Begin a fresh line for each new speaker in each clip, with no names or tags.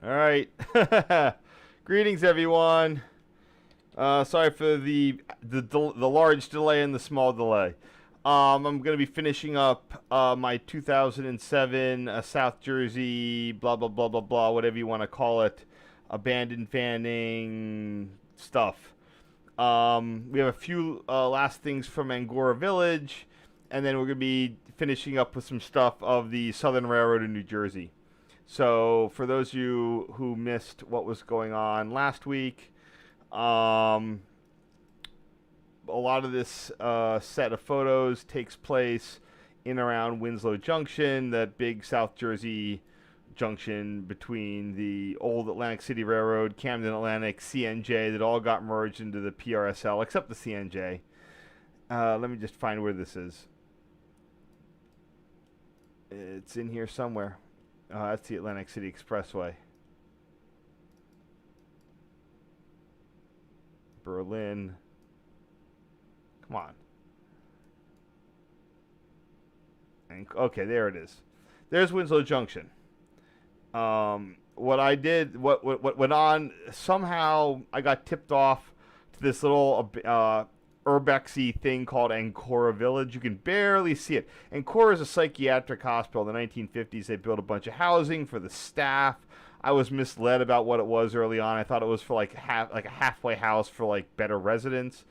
All right. Greetings, everyone. Sorry for the large delay and the small delay. I'm going to be finishing up my 2007 South Jersey, blah, blah, blah, blah, blah, whatever you want to call it, abandoned fanning stuff. We have a few last things from Ancora Village, and then we're going to be finishing up with some stuff of the Southern Railroad in New Jersey. So, for those of you who missed what was going on last week, a lot of this set of photos takes place in around Winslow Junction, that big South Jersey junction between the old Atlantic City Railroad, Camden Atlantic, CNJ, that all got merged into the PRSL, except the CNJ. Let me just find where this is. It's in here somewhere. That's the Atlantic City Expressway. Berlin. Come on. Okay, there it is. There's Winslow Junction. What I did, what went on, somehow I got tipped off to this little urbexy thing called Ancora Village. You can barely see it. Ancora is a psychiatric hospital. In the 1950s, they built a bunch of housing for the staff. I was misled about what it was early on. I thought it was for like a halfway house for like better residents.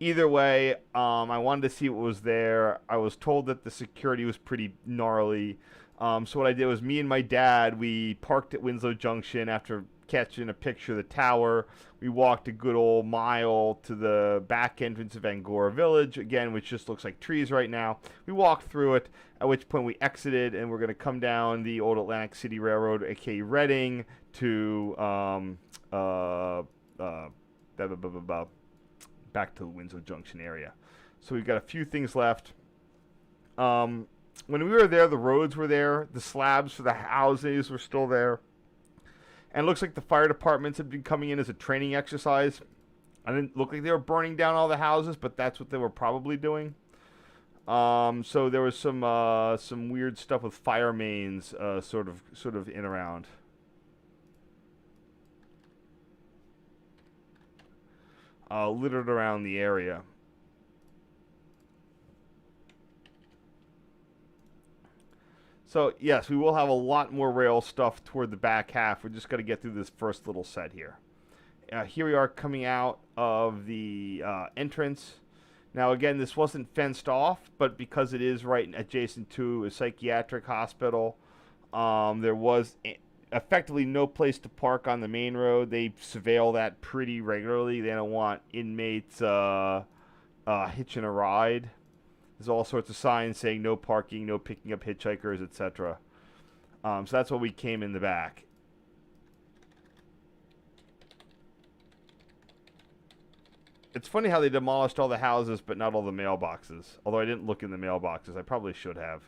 Either way, I wanted to see what was there. I was told that the security was pretty gnarly. So what I did was, me and my dad, we parked at Winslow Junction after catching a picture of the tower. We walked a good old mile to the back entrance of Ancora Village, again, which just looks like trees right now. We walked through it, at which point we exited, and we're going to come down the old Atlantic City Railroad, aka Reading, to back to the Winslow Junction area. So we've got a few things left. When we were there, the roads were there. The slabs for the houses were still there. And it looks like the fire departments had been coming in as a training exercise. I didn't look like they were burning down all the houses, but that's what they were probably doing. So there was some weird stuff with fire mains, sort of in around. Littered around the area. So, yes, we will have a lot more rail stuff toward the back half. We're just going to get through this first little set here. Here we are coming out of the entrance. Now, again, this wasn't fenced off, but because it is right adjacent to a psychiatric hospital, there was effectively no place to park on the main road. They surveil that pretty regularly. They don't want inmates hitching a ride. There's all sorts of signs saying no parking, no picking up hitchhikers, etc. So that's why we came in the back. It's funny how they demolished all the houses but not all the mailboxes. Although I didn't look in the mailboxes. I probably should have.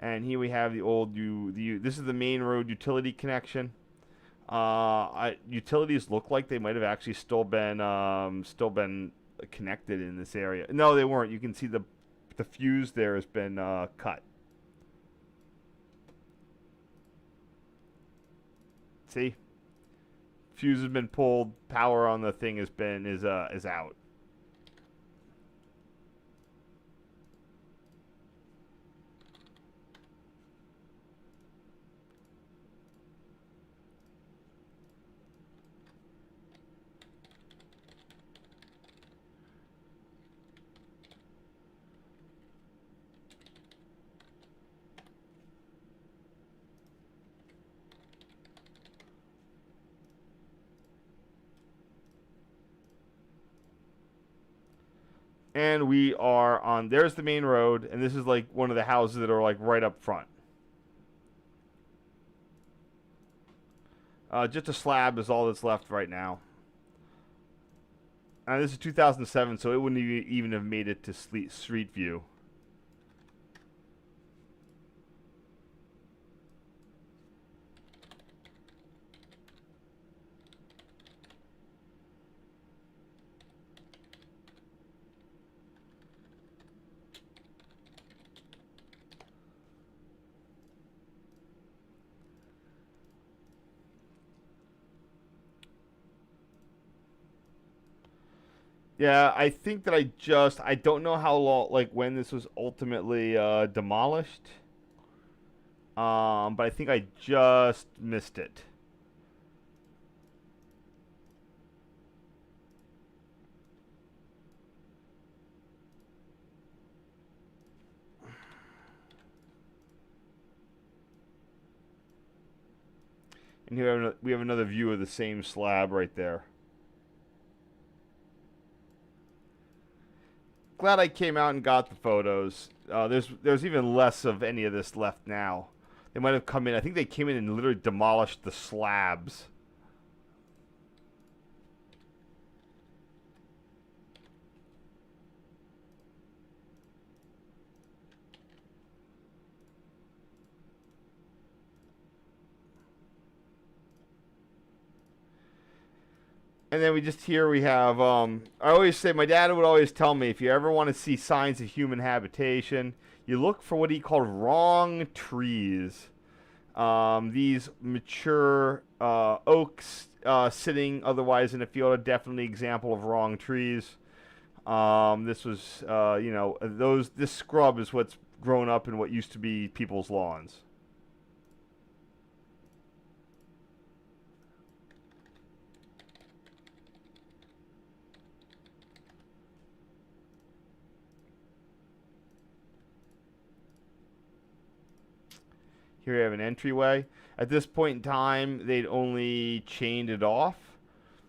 And here we have the old this is the main road utility connection. Utilities look like they might have actually still been connected in this area. No, they weren't. You can see the fuse there has been cut. See, fuse has been pulled. Power on the thing is out. And we are on, there's the main road, and this is like one of the houses that are like right up front. Just a slab is all that's left right now. And this is 2007, so it wouldn't even have made it to street view. Yeah, I think that I don't know how long, like when this was ultimately demolished. But I think I just missed it. And here we have another view of the same slab right there. Glad I came out and got the photos. There's even less of any of this left now. They might have come in. I think they came in and literally demolished the slabs. And then we have I always say, my dad would always tell me, if you ever want to see signs of human habitation, you look for what he called wrong trees. These mature oaks sitting otherwise in a field are definitely an example of wrong trees. This was this scrub is what's grown up in what used to be people's lawns. Here we have an entryway. At this point in time, they'd only chained it off,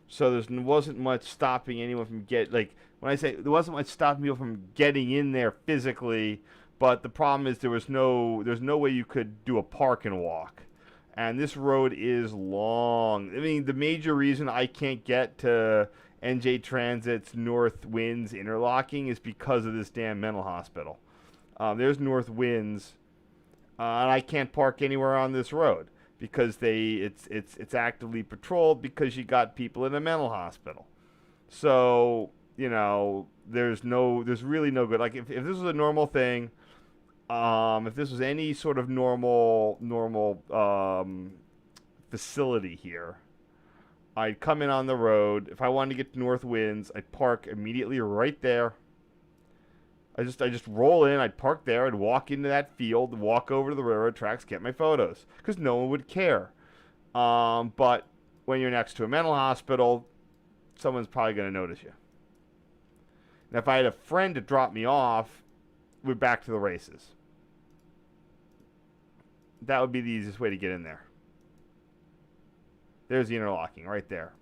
so there wasn't much stopping anyone from when I say there wasn't much stopping people from getting in there physically, but the problem is there's no way you could do a park and walk, and this road is long. I mean, the major reason I can't get to NJ Transit's North Winds interlocking is because of this damn mental hospital. There's North Winds. And I can't park anywhere on this road because it's actively patrolled because you got people in a mental hospital. So there's really no good. Like if this was a normal thing, if this was any sort of normal facility here, I'd come in on the road. If I wanted to get to North Winds, I'd park immediately right there. I just roll in, I'd park there, I'd walk into that field, walk over to the railroad tracks, get my photos, because no one would care. But when you're next to a mental hospital, someone's probably going to notice you. And if I had a friend to drop me off, we're back to the races. That would be the easiest way to get in there. There's the interlocking right there.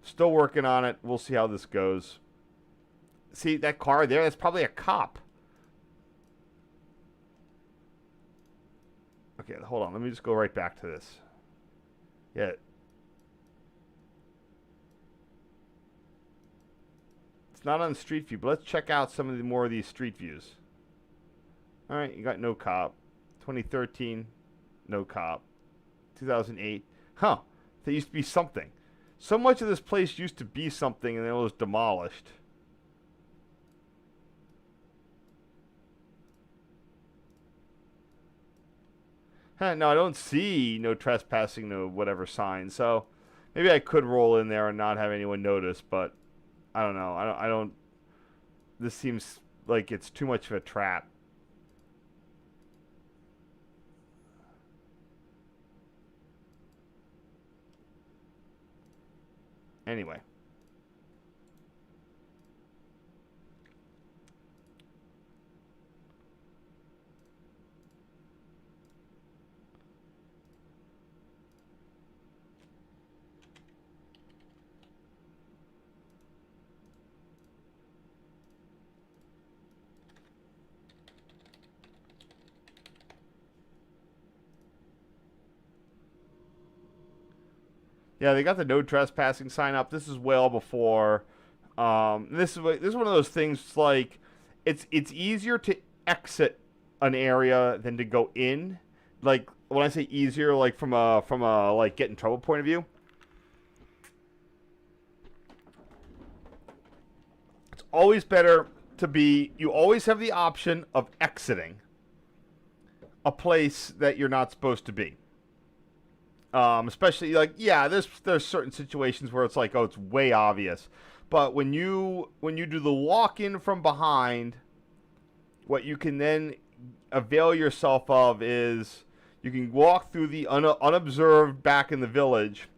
Still working on it. We'll see how this goes. See that car there? That's probably a cop. Okay, hold on. Let me just go right back to this. Yeah. It's not on Street View, but let's check out some of the more of these street views. All right, you got no cop. 2013, no cop. 2008, huh? That used to be something. So much of this place used to be something, and then it was demolished. No, I don't see no trespassing, no whatever sign. So maybe I could roll in there and not have anyone notice, but I don't know. I don't. This seems like it's too much of a trap. Anyway. Yeah, they got the no trespassing sign up. This is well before. This is one of those things. Like, it's easier to exit an area than to go in. Like when I say easier, like from a like get in trouble point of view. It's always better to be. You always have the option of exiting a place that you're not supposed to be. Especially like yeah, there's certain situations where it's like oh it's way obvious, but when you do the walk in from behind, what you can then avail yourself of is you can walk through the unobserved back in the village,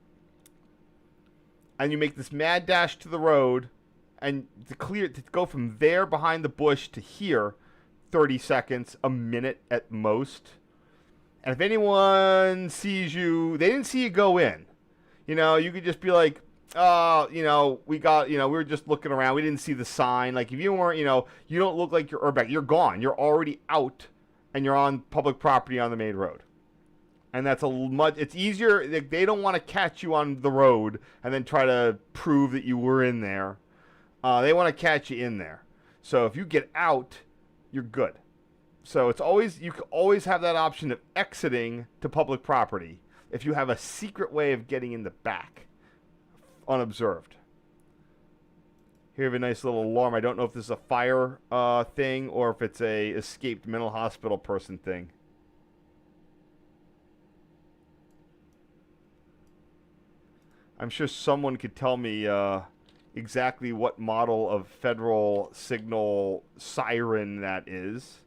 and you make this mad dash to the road, and to go from there behind the bush to here, 30 seconds, a minute at most. And if anyone sees you, they didn't see you go in. You could just be like, we were just looking around. We didn't see the sign. Like, if you weren't, you don't look like you're urbex. You're gone. You're already out, and you're on public property on the main road. And that's it's easier. They don't want to catch you on the road and then try to prove that you were in there. They want to catch you in there. So if you get out, you're good. So you can always have that option of exiting to public property if you have a secret way of getting in the back, unobserved. Here we have a nice little alarm. I don't know if this is a fire thing or if it's a escaped mental hospital person thing. I'm sure someone could tell me exactly what model of federal signal siren that is.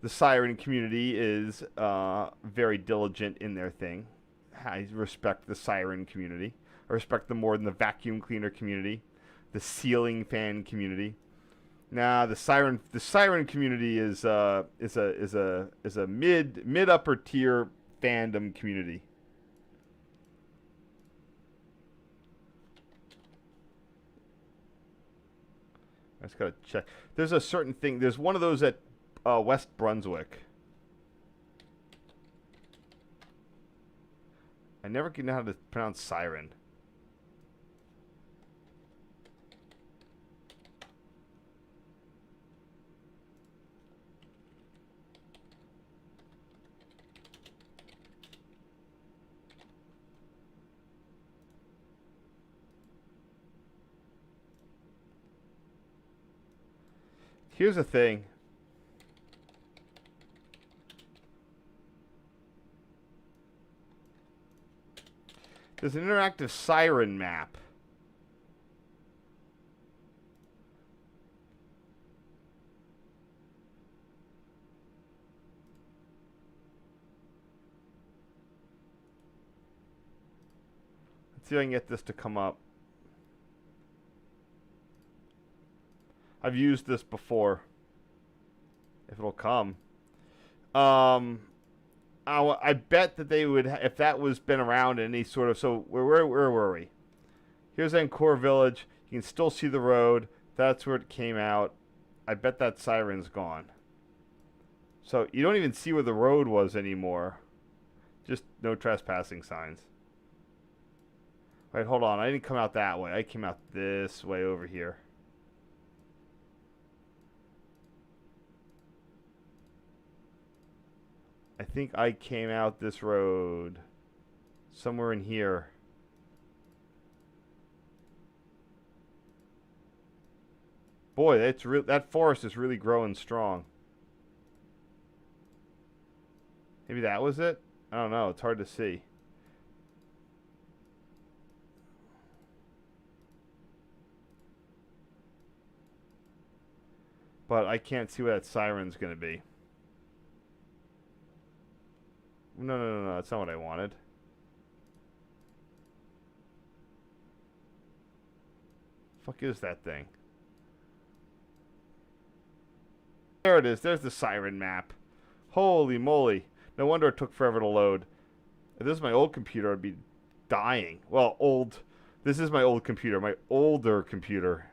The siren community is very diligent in their thing. I respect the siren community. I respect them more than the vacuum cleaner community, the ceiling fan community. Nah, the siren community is a mid upper tier fandom community. I just gotta check. There's a certain thing. There's one of those at West Brunswick. I never can know how to pronounce siren. Here's the thing. There's an interactive siren map. Let's see if I can get this to come up. I've used this before. If it'll come. I bet that they would, if that was been around in any sort of, so where were we? Here's Ancora Village. You can still see the road. That's where it came out. I bet that siren's gone. So you don't even see where the road was anymore. Just no trespassing signs. Wait, hold on. I didn't come out that way. I came out this way over here. I think I came out this road. Somewhere in here. Boy, that forest is really growing strong. Maybe that was it? I don't know. It's hard to see. But I can't see where that siren's going to be. No. That's not what I wanted. Fuck is that thing? There it is. There's the siren map. Holy moly. No wonder it took forever to load. If this is my old computer, I'd be dying. Well, old. This is my old computer. My older computer.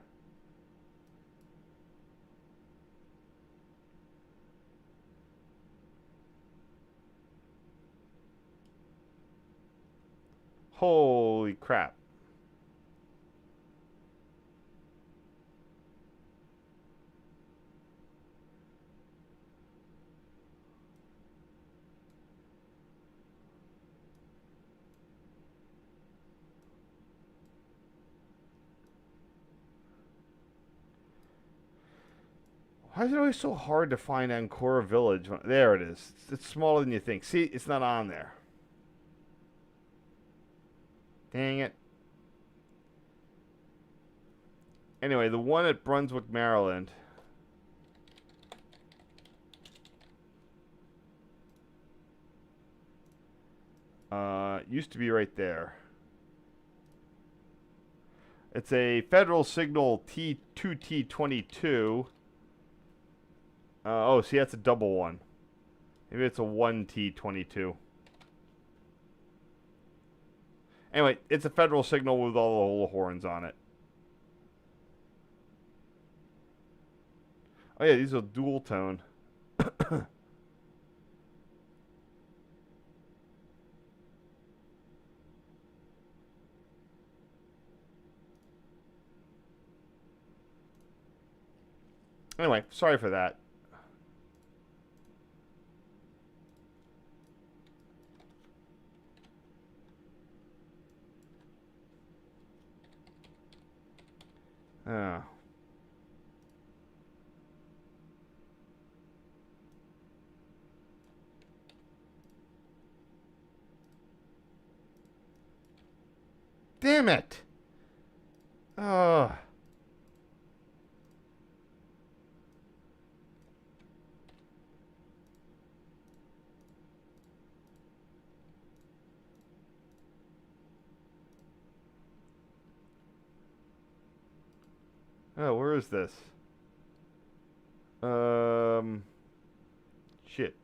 Holy crap. Why is it always so hard to find Ancora Village? There it is. It's smaller than you think. See, it's not on there. Dang it. Anyway, the one at Brunswick, Maryland. Used to be right there. It's a Federal Signal T2T22. Oh, see, that's a double one. Maybe it's a 1T22. Anyway, it's a Federal Signal with all the little horns on it. Oh yeah, these are dual tone. Anyway, sorry for that. Oh. Damn it! Oh. Oh, where is this? Shit.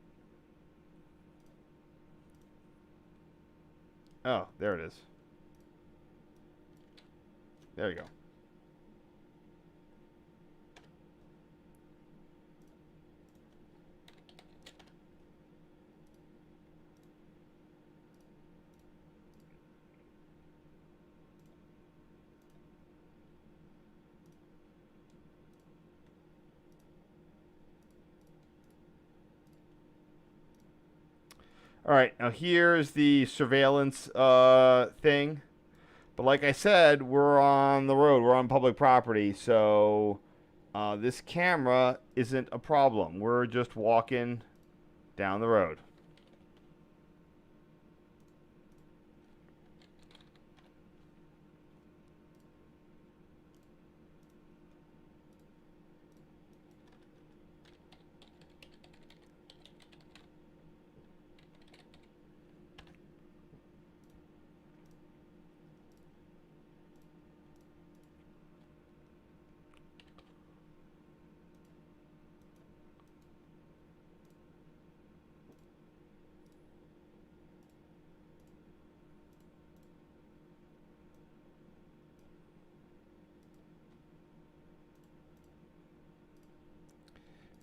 Oh, there it is. There you go. All right, now here's the surveillance thing. But like I said, we're on the road. We're on public property, so this camera isn't a problem. We're just walking down the road.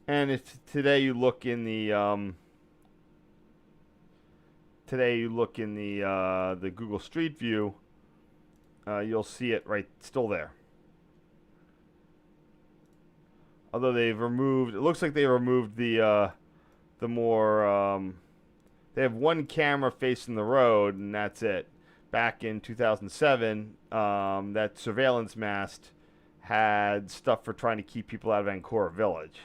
And if today you look in the the Google Street View, you'll see it right still there. Although they've removed, it looks like they removed the more they have one camera facing the road and that's it. Back in 2007, that surveillance mast had stuff for trying to keep people out of Ancora Village.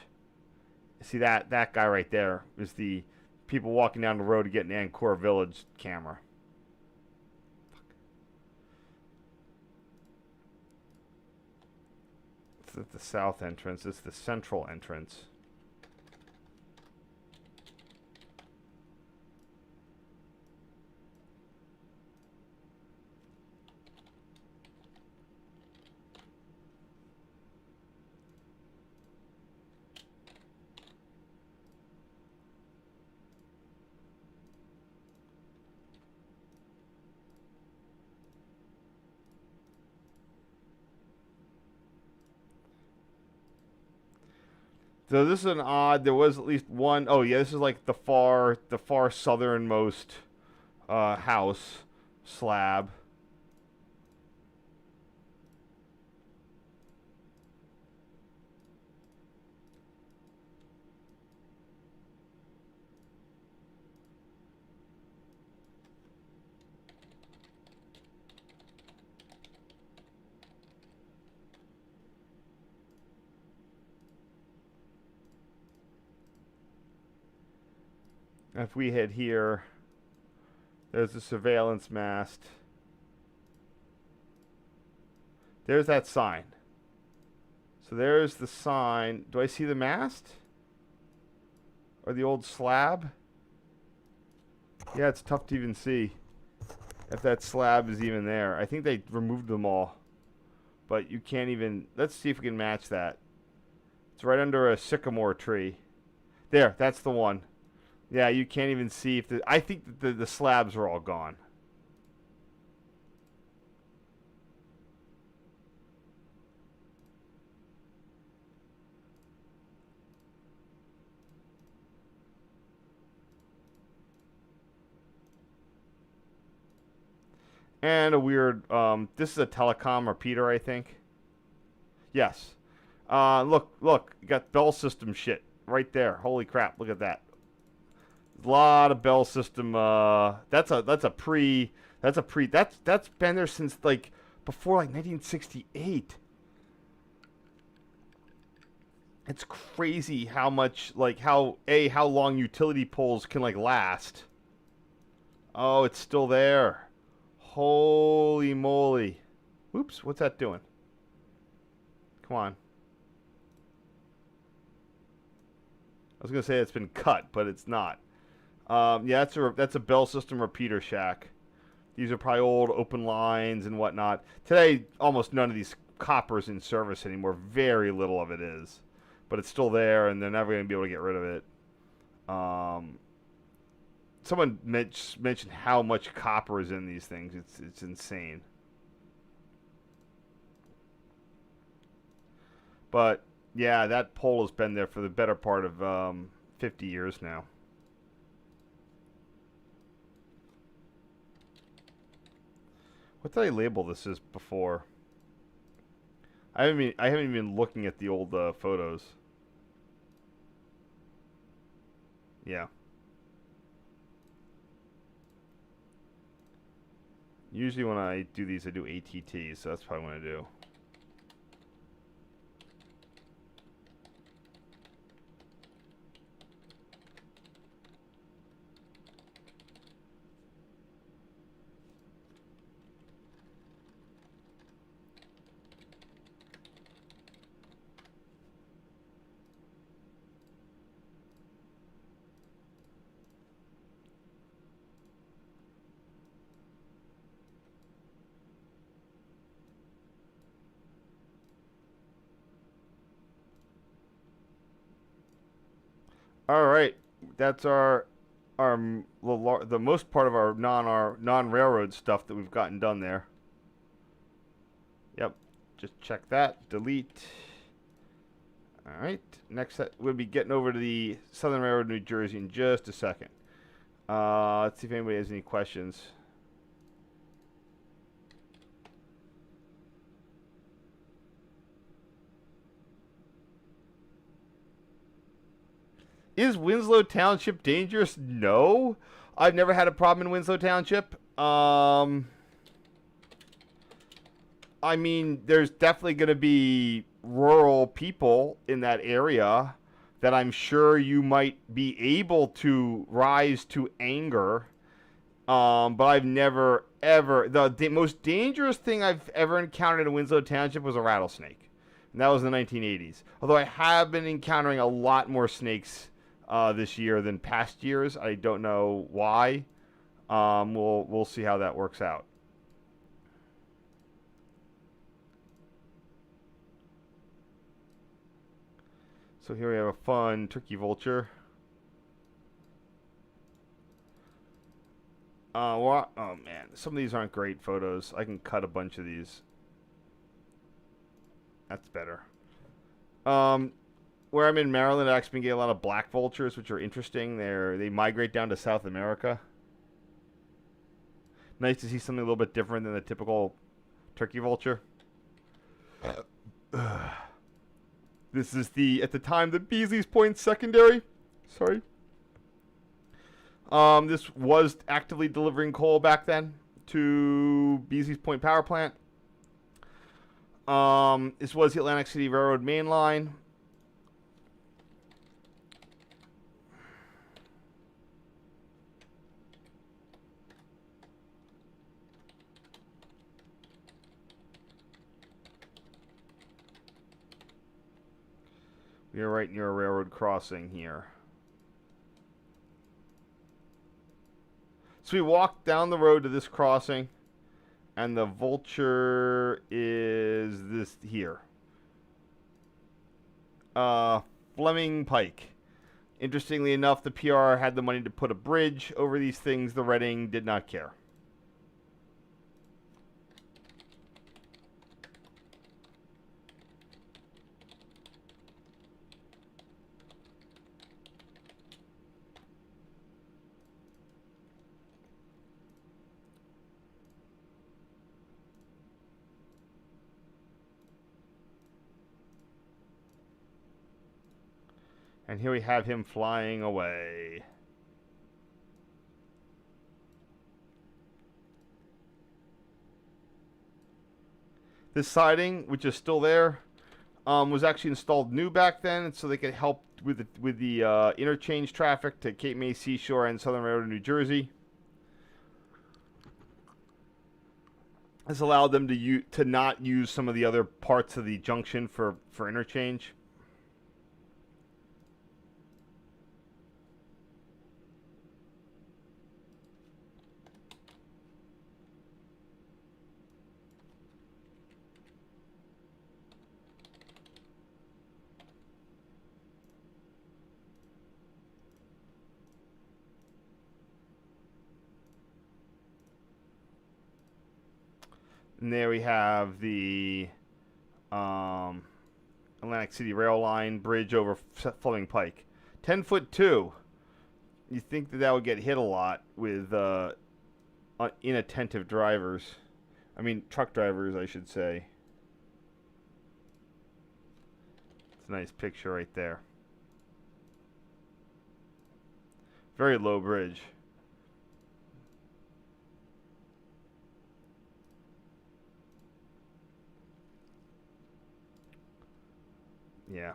See that guy right there is the people walking down the road to get an Ancora Village camera. It's at the south entrance. It's the central entrance. So this is an odd. There was at least one. Oh yeah, this is like the far southernmost house slab. If we head here, there's the surveillance mast. There's that sign. So there's the sign. Do I see the mast? Or the old slab? Yeah, it's tough to even see if that slab is even there. I think they removed them all. But you can't even... Let's see if we can match that. It's right under a sycamore tree. There, that's the one. Yeah, you can't even see if the... I think that the slabs are all gone. And a weird... this is a telecom repeater, I think. Yes. Look. You got bell system shit right there. Holy crap, look at that. A lot of bell system. That's been there since like before like 1968. It's crazy how much how long utility poles can like last. Oh, it's still there. Holy moly. Oops, what's that doing? Come on. I was gonna say it's been cut, but it's not. Yeah, that's a bell system repeater shack. These are probably old open lines and whatnot. Today, almost none of these copper's in service anymore. Very little of it is, but it's still there, and they're never gonna be able to get rid of it. Someone mentioned how much copper is in these things. It's insane. But yeah, that pole has been there for the better part of 50 years now. What did I label this as before? I haven't even been looking at the old photos. Yeah. Usually when I do these, I do ATT, so that's probably what I do. All right, that's the most part of our non-railroad stuff that we've gotten done there. Yep, just check that. Delete. All right, next we'll be getting over to the Southern Railroad, New Jersey, in just a second. Let's see if anybody has any questions. Is Winslow Township dangerous? No. I've never had a problem in Winslow Township. I mean, there's definitely going to be rural people in that area that I'm sure you might be able to rise to anger. But I've never, ever... The most dangerous thing I've ever encountered in Winslow Township was a rattlesnake. And that was in the 1980s. Although I have been encountering a lot more snakes this year than past years. I don't know why. We'll see how that works out. So here we have a fun turkey vulture. Oh man, some of these aren't great photos. I can cut a bunch of these. That's better. Where I'm in Maryland, I actually get a lot of black vultures, which are interesting. They migrate down to South America. Nice to see something a little bit different than the typical turkey vulture. This is at the time, the Beasley's Point Secondary. Sorry. This was actively delivering coal back then to Beasley's Point Power Plant. This was the Atlantic City Railroad main line. We are right near a railroad crossing here. So we walk down the road to this crossing, and the Vulture is this here. Fleming Pike. Interestingly enough, the PR had the money to put a bridge over these things. The Reading did not care. And here we have him flying away. This siding, which is still there, was actually installed new back then, so they could help with the interchange traffic to Cape May Seashore and Southern Railroad of New Jersey. This allowed them to not use some of the other parts of the junction for interchange. And there we have the Atlantic City Rail Line bridge over Fleming Pike. 10-foot 2. You think that would get hit a lot with inattentive drivers. I mean, truck drivers, I should say. It's a nice picture right there. Very low bridge. Yeah.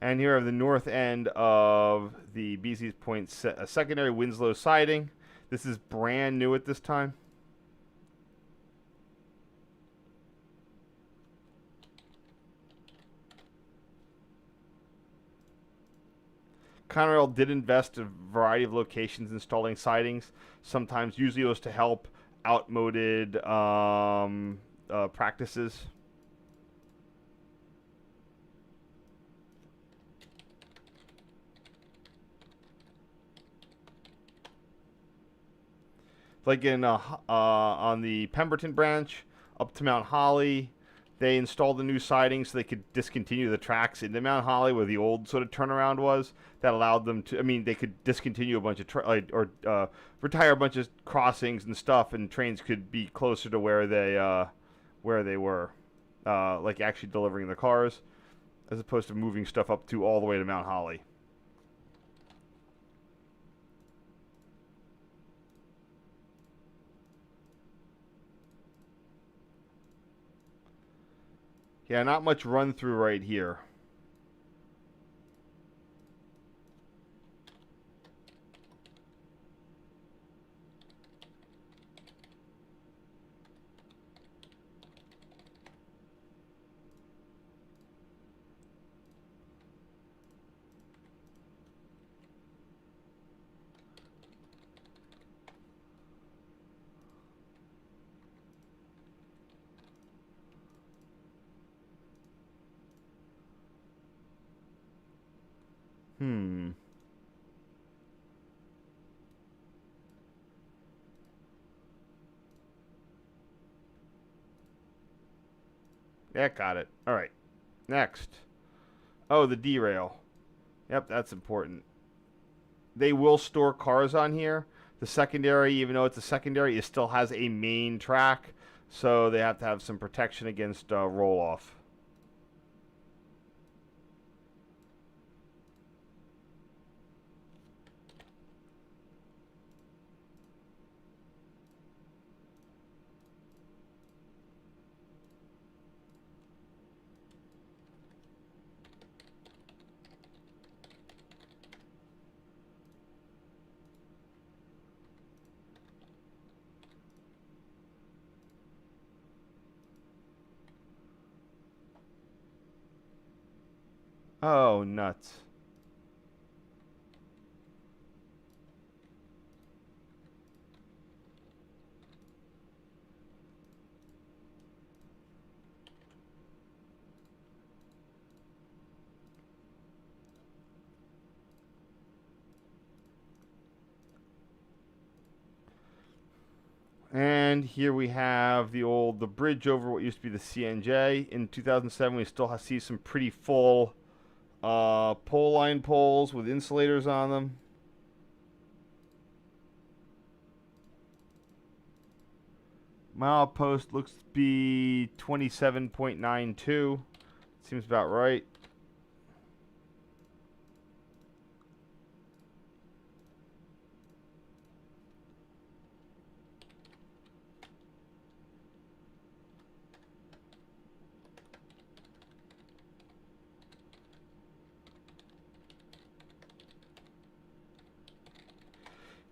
And here are the north end of the BC's Point secondary Winslow siding. This is brand new at this time. Conrail did invest in a variety of locations installing sidings. Sometimes, usually it was to help outmoded practices. Like on the Pemberton branch up to Mount Holly, they installed the new siding so they could discontinue the tracks into Mount Holly where the old sort of turnaround was. That allowed them to, I mean, they could discontinue a bunch of retire a bunch of crossings and stuff, and trains could be closer to where they were, like actually delivering the cars, as opposed to moving stuff up to all the way to Mount Holly. Yeah, not much run through right here. Yeah, got it. All right. Next. Oh, the derail. Yep, that's important. They will store cars on here. The secondary, even though it's a secondary, it still has a main track, so they have to have some protection against roll-off. Oh, nuts. And here we have the bridge over what used to be the CNJ. In 2007, we still see some pretty full pole line poles with insulators on them. Milepost looks to be 27.92. Seems about right.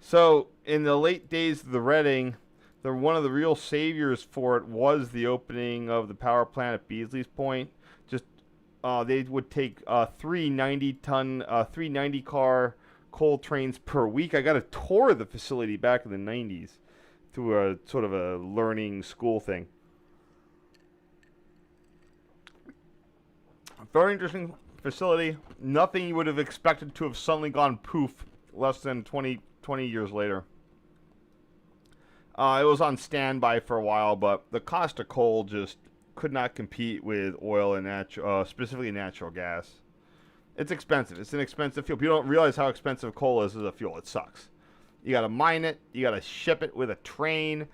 So, in the late days of the Reading, one of the real saviors for it was the opening of the power plant at Beasley's Point. Just they would take 390 car coal trains per week. I got a tour of the facility back in the 90s through a sort of a learning school thing. Very interesting facility. Nothing you would have expected to have suddenly gone poof less than 20 years later. It was on standby for a while, but the cost of coal just could not compete with oil and specifically natural gas. It's expensive. It's an expensive fuel. People don't realize how expensive coal is as a fuel. It sucks. You gotta mine it. You gotta ship it with a train.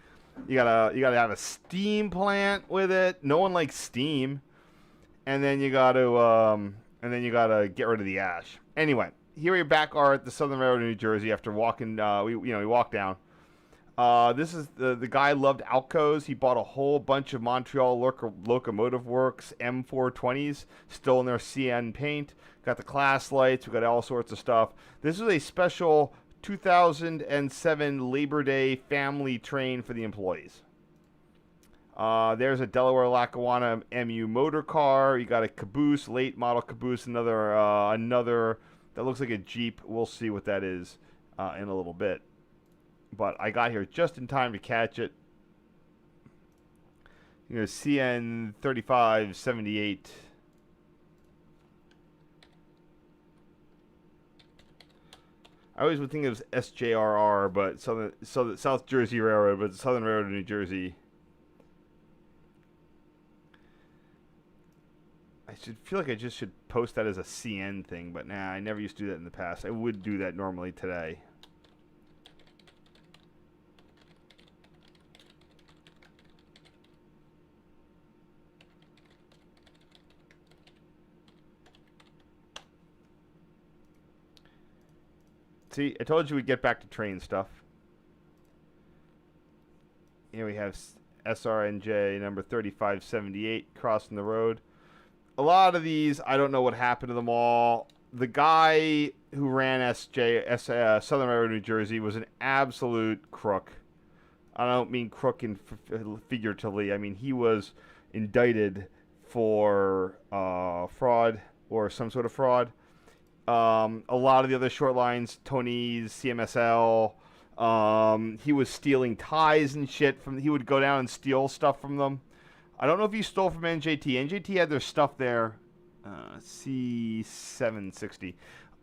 You gotta have a steam plant with it. No one likes steam. And then you gotta get rid of the ash. Anyway, here we are at the Southern Railroad in New Jersey after walking. We walked down. This is the guy loved Alcos. He bought a whole bunch of Montreal Locomotive Works M420s, still in their CN paint. Got the class lights. We got all sorts of stuff. This is a special 2007 Labor Day family train for the employees. There's a Delaware Lackawanna MU motor car. You got a caboose, late model caboose. Another that looks like a Jeep. We'll see what that is in a little bit. But I got here just in time to catch it. CN 3578. I always would think it was SJRR, but South Jersey Railroad, but Southern Railroad of New Jersey. I feel like I just should post that as a CN thing, but nah, I never used to do that in the past. I would do that normally today. See, I told you we'd get back to train stuff. Here we have SRNJ number 3578 crossing the road. A lot of these, I don't know what happened to them all. The guy who ran Southern Railroad, New Jersey, was an absolute crook. I don't mean crook in figuratively. I mean he was indicted for fraud or some sort of fraud. A lot of the other short lines, Tony's, CMSL, he was stealing ties and shit from. He would go down and steal stuff from them. I don't know if he stole from NJT. NJT had their stuff there, C760.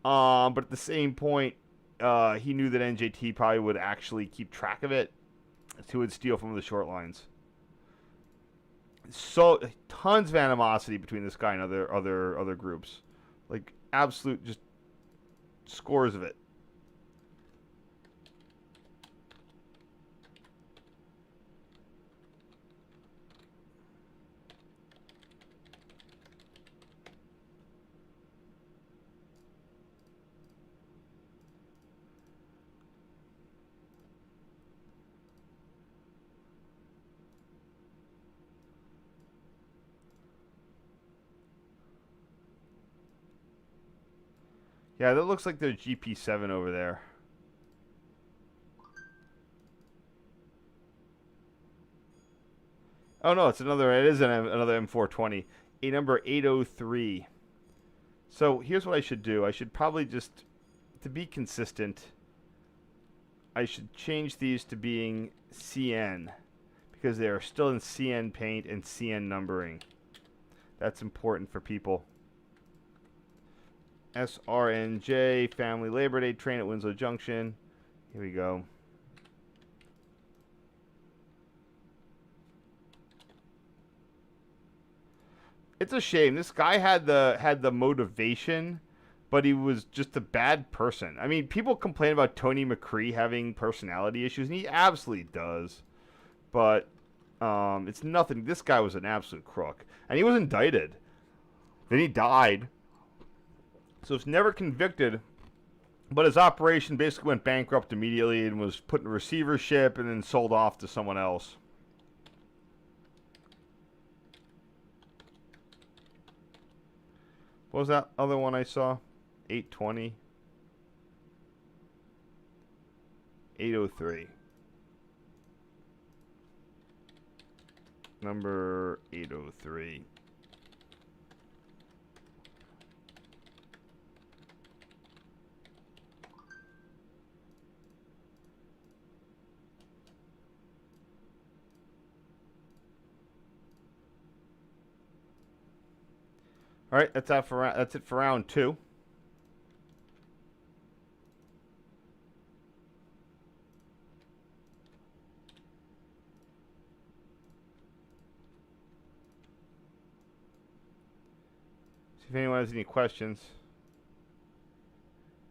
But at the same point, he knew that NJT probably would actually keep track of it, so he would steal from the short lines. So tons of animosity between this guy and other groups, like absolute just scores of it. Yeah, that looks like their GP7 over there. Oh no, it's another. It is another M420. A number 803. So here's what I should do. I should probably just, to be consistent, I should change these to being CN because they are still in CN paint and CN numbering. That's important for people. SRNJ Family Labor Day Train at Winslow Junction. Here we go. It's a shame. This guy had the motivation, but he was just a bad person. I mean, people complain about Tony McCree having personality issues, and he absolutely does. But it's nothing. This guy was an absolute crook, and he was indicted. Then he died. So it's never convicted, but his operation basically went bankrupt immediately and was put in receivership and then sold off to someone else. What was that other one I saw? 820. 803. Number 803. All right, that's it for round 2. See if anyone has any questions.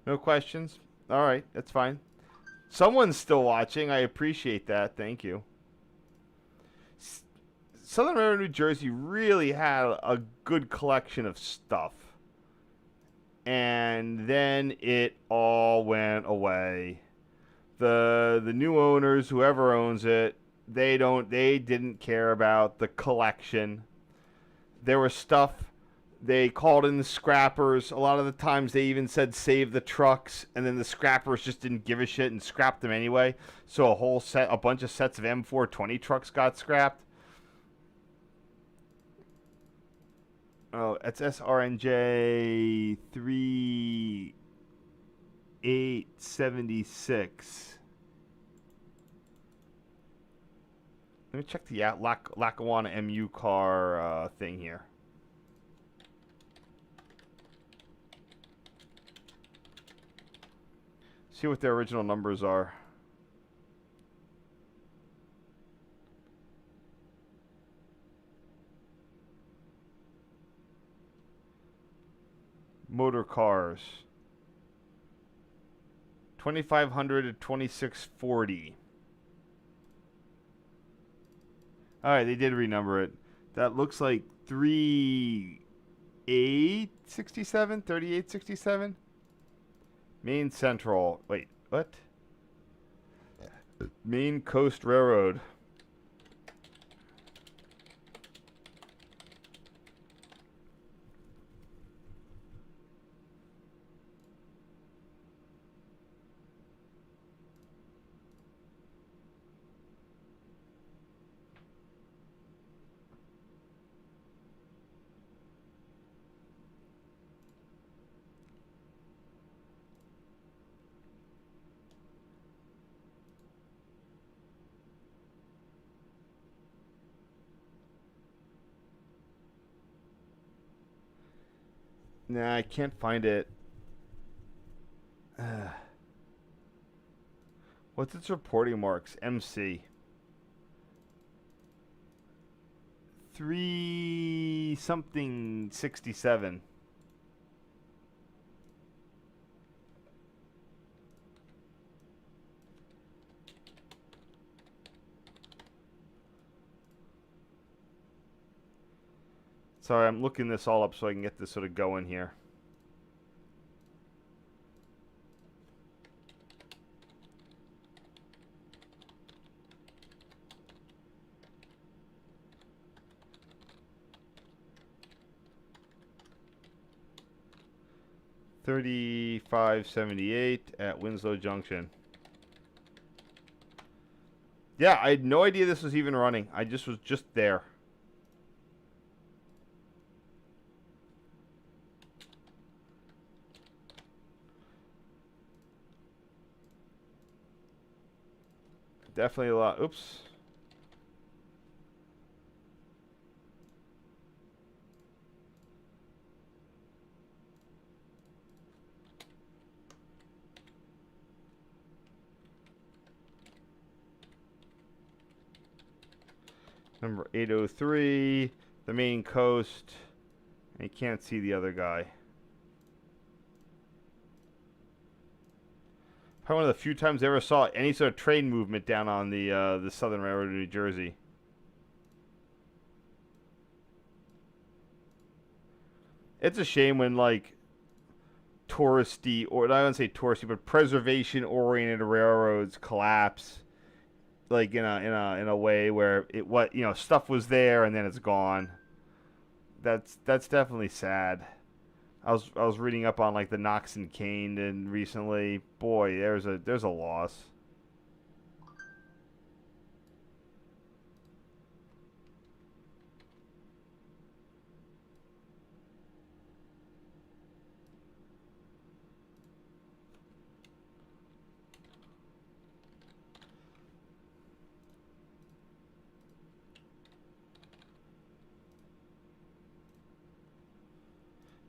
No questions? All right, that's fine. Someone's still watching. I appreciate that. Thank you. Southern Railroad, New Jersey really had a good collection of stuff. And then it all went away. The new owners, whoever owns it, they didn't care about the collection. There was stuff, they called in the scrappers. A lot of the times they even said save the trucks, and then the scrappers just didn't give a shit and scrapped them anyway. So a bunch of sets of M420 trucks got scrapped. Oh, it's SRNJ 3876. Let me check the Lackawanna MU car thing here. See what their original numbers are. Motor cars. 2500 to 2640. Alright, they did renumber it. That looks like 3867? 3867? Maine Central. Wait, what? Maine Coast Railroad. Nah, I can't find it. What's its reporting marks? MC. 3 something 67. Sorry, I'm looking this all up so I can get this sort of going here. $35.78 at Winslow Junction. Yeah, I had no idea this was even running. I just was just there. Definitely a lot. Oops. Number 803, the main coast. And you can't see the other guy. Probably one of the few times I ever saw any sort of train movement down on the Southern Railroad of New Jersey. It's a shame when like touristy, or I don't say touristy, but preservation-oriented railroads collapse, like in a way where stuff was there and then it's gone. That's definitely sad. I was reading up on like the Knox and Kane and recently. Boy, there's a loss.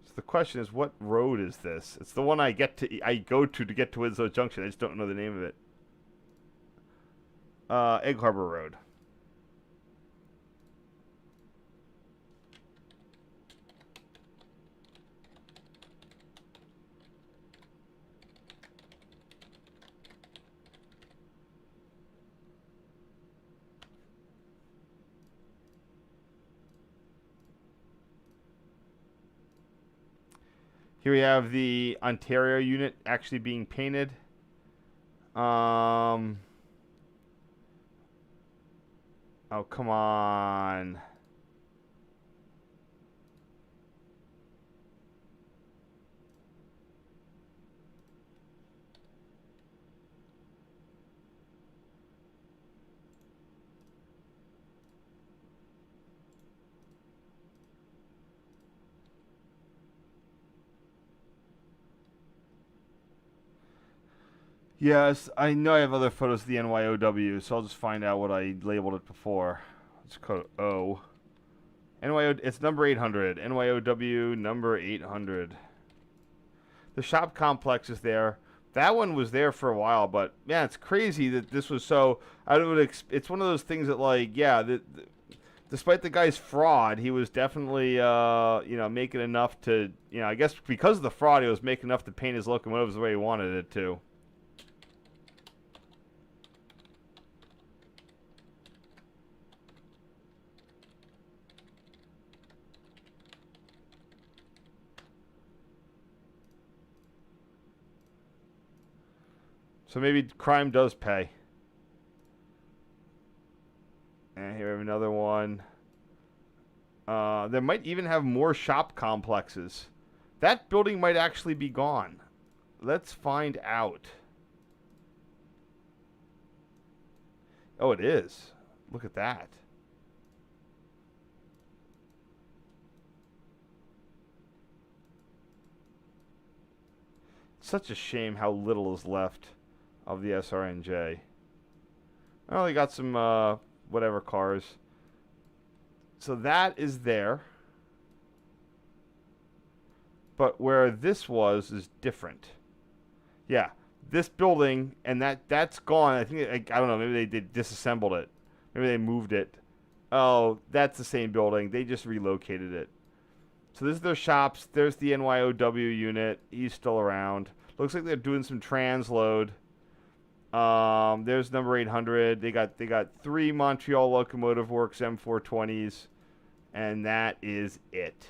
So the question is, what road is this? It's the one I go to get to Winslow Junction. I just don't know the name of it. Egg Harbor Road. Here we have the Ontario unit actually being painted. Oh, come on. Yes, I know I have other photos of the NYOW, so I'll just find out what I labeled it before. Let's code O. It's number 800. NYOW number 800. The shop complex is there. That one was there for a while, but yeah, it's crazy that this was so. It's one of those things that, like, yeah, despite the guy's fraud, he was definitely, making enough to, I guess because of the fraud, he was making enough to paint his locomotives the way he wanted it to. So maybe crime does pay. And here we have another one. There might even have more shop complexes. That building might actually be gone. Let's find out. Oh, it is. Look at that. Such a shame how little is left of the SRNJ. Well, they got some whatever cars. So that is there. But where this was is different. Yeah, this building and that's gone. I think I don't know. Maybe they disassembled it. Maybe they moved it. Oh, that's the same building. They just relocated it. So this is their shops. There's the NYOW unit. He's still around. Looks like they're doing some transload. There's number 800. They got 3 Montreal Locomotive Works M420s, and that is it.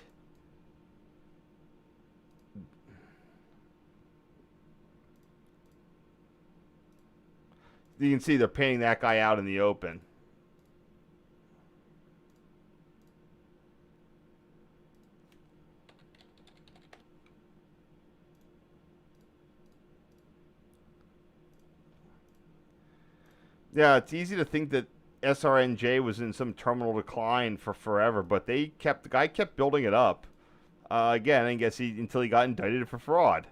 You can see they're painting that guy out in the open. Yeah, it's easy to think that SRNJ was in some terminal decline for forever, but the guy kept building it up. Again, I guess until he got indicted for fraud.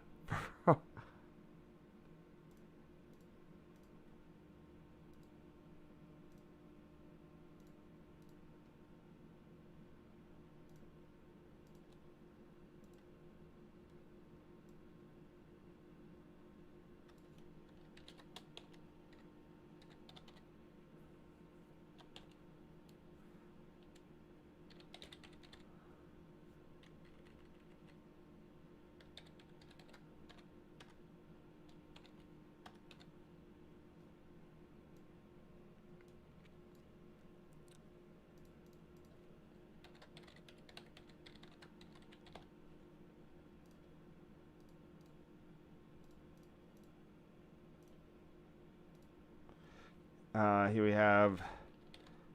Here we have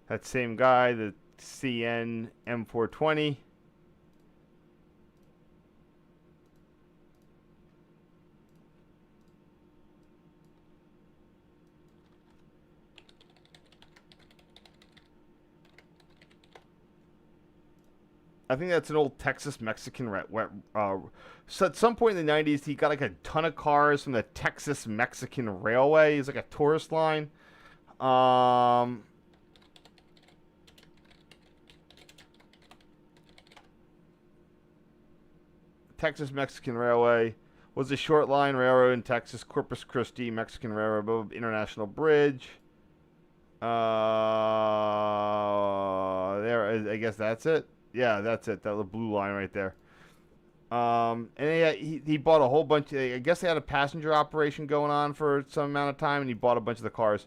that same guy, the CN M420. I think that's an old Texas Mexican. So at some point in the 90s, he got like a ton of cars from the Texas Mexican Railway. It's like a tourist line. Um, Texas Mexican Railway was a short line railroad in Texas, Corpus Christi, Mexican Railroad above International Bridge. There, I guess that's it. Yeah, that's it. That little blue line right there. And he bought a whole bunch. I guess they had a passenger operation going on for some amount of time, and he bought a bunch of the cars.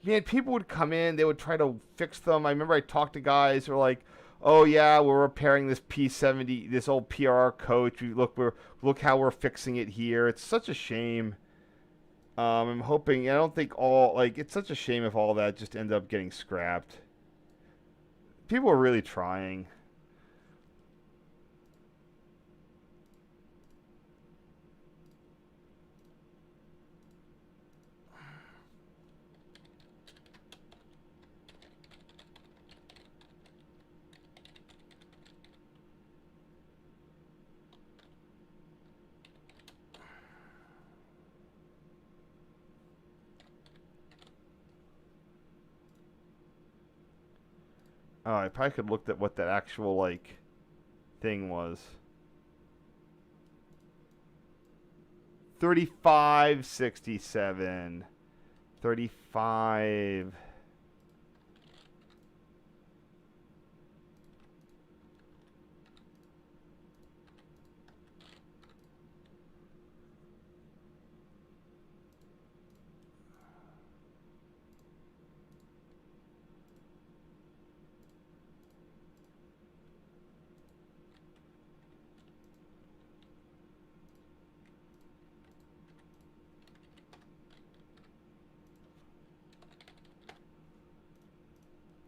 Man, people would come in. They would try to fix them. I remember I talked to guys who were like, "Oh yeah, we're repairing this P70, this old PRR coach. Look how we're fixing it here. It's such a shame." I'm hoping. I don't think all like it's such a shame if all that just ended up getting scrapped. People are really trying. Oh, I probably could look at what that actual like thing was. 3567. 35.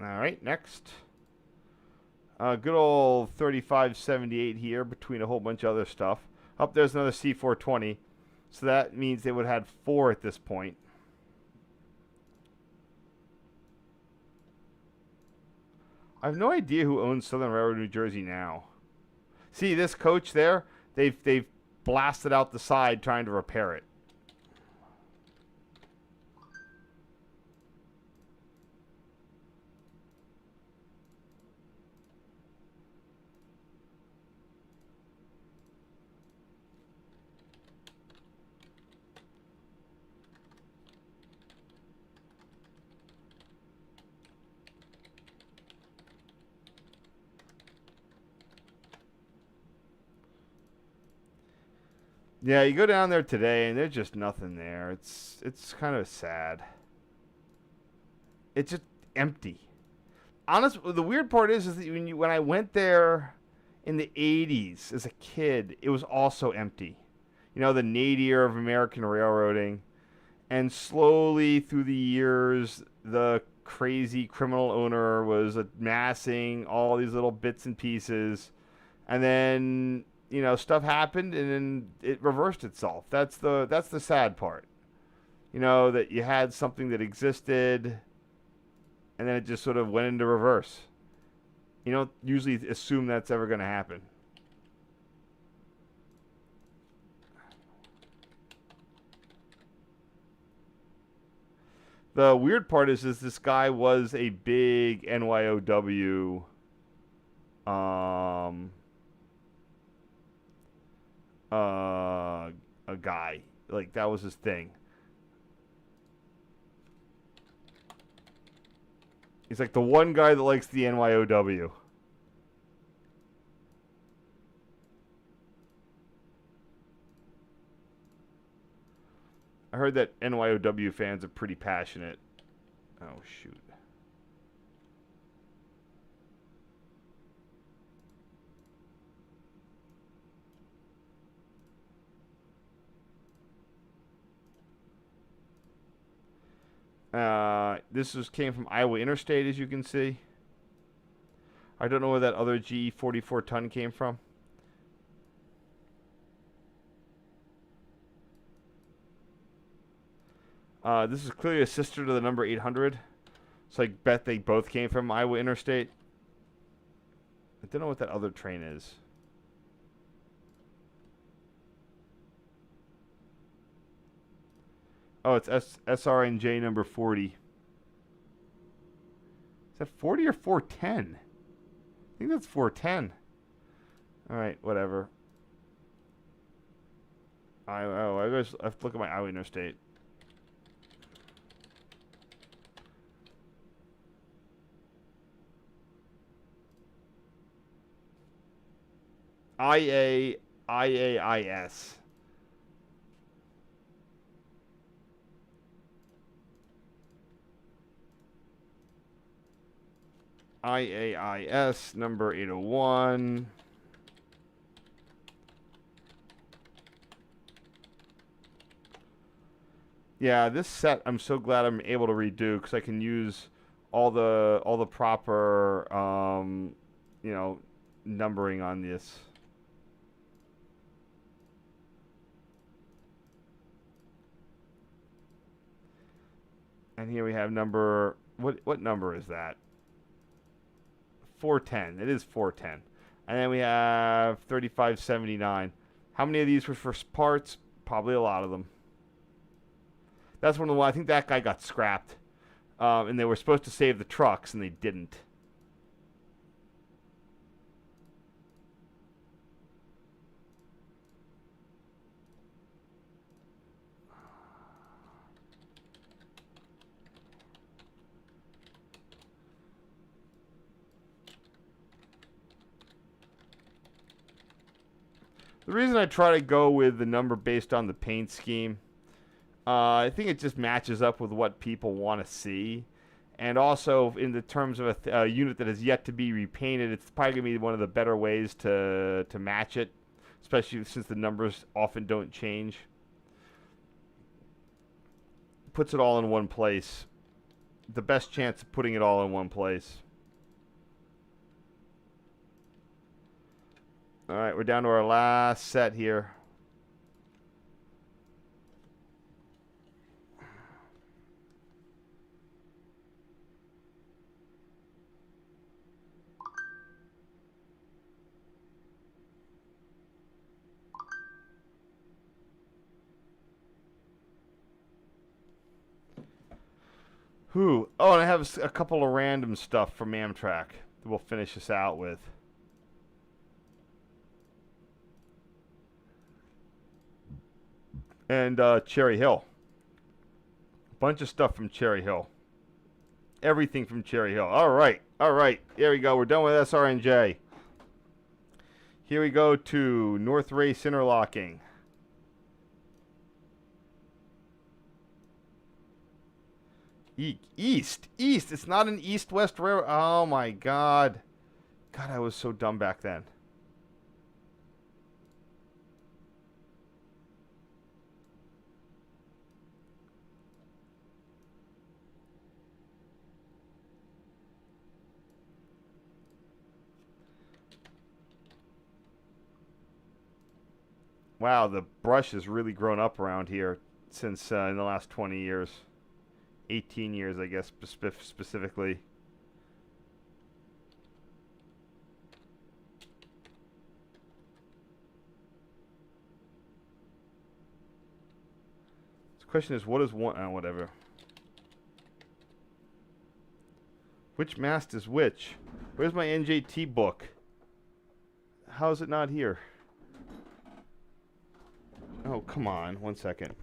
All right, next. Good old 3578 here between a whole bunch of other stuff. Up there's another C420. So that means they would have had 4 at this point. I have no idea who owns Southern Railroad New Jersey now. See this coach there? They've blasted out the side trying to repair it. Yeah, you go down there today and there's just nothing there. It's kind of sad. It's just empty. Honest, the weird part is that when I went there in the 80s as a kid, it was also empty. You know, the nadir of American railroading. And slowly through the years, the crazy criminal owner was amassing all these little bits and pieces. And then, you know, stuff happened and then it reversed itself. That's the sad part. You know, that you had something that existed and then it just sort of went into reverse. You don't usually assume that's ever going to happen. The weird part is this guy was a big NYOW a guy. Like that was his thing. He's like the one guy that likes the NYOW. I heard that NYOW fans are pretty passionate. Oh, shoot. came from Iowa Interstate, as you can see. I don't know where that other GE 44 ton came from. This is clearly a sister to the number 800. So I bet they both came from Iowa Interstate. I don't know what that other train is. Oh, it's SRNJ number 40. Is that 40 or 410? I think that's 410. All right, whatever. I have to look at my Iowa Interstate. IAIAIS. IAIS number 801. Yeah, this set I'm so glad I'm able to redo because I can use all the proper you know, numbering on this. And here we have number what number is that? 410. It is 410. And then we have 3579. How many of these were for parts? Probably a lot of them. That's one of the ones. I think that guy got scrapped. And they were supposed to save the trucks, and they didn't. The reason I try to go with the number based on the paint scheme, I think it just matches up with what people want to see. And also, in the terms of a unit that has yet to be repainted, it's probably going to be one of the better ways to match it, especially since the numbers often don't change. Puts it all in one place. The best chance of putting it all in one place. All right, we're down to our last set here. Who? Oh, and I have a couple of random stuff from Amtrak that we'll finish this out with. And Cherry Hill. A bunch of stuff from Cherry Hill. Everything from Cherry Hill. All right. Here we go. We're done with SRNJ. Here we go to North Race Interlocking. East. It's not an east-west railroad. Oh, my God. God, I was so dumb back then. Wow, the brush has really grown up around here since in the last 20 years. 18 years, I guess, specifically. The question is, what is one? Whatever. Which mast is which? Where's my NJT book? How is it not here? Oh, come on. 1 second.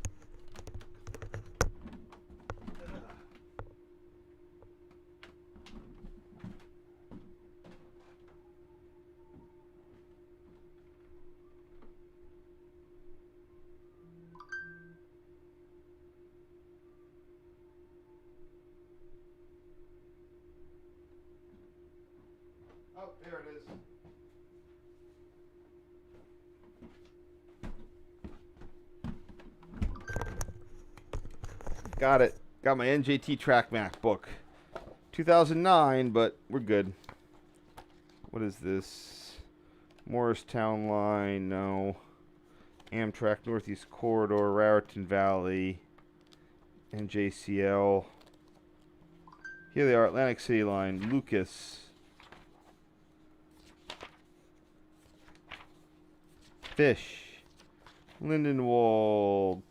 Oh, there it is. Got it. Got my NJT Track Mac book. 2009, but we're good. What is this? Morristown Line, no. Amtrak Northeast Corridor, Raritan Valley, NJCL. Here they are, Atlantic City Line, Lucas. Fish. Lindenwold.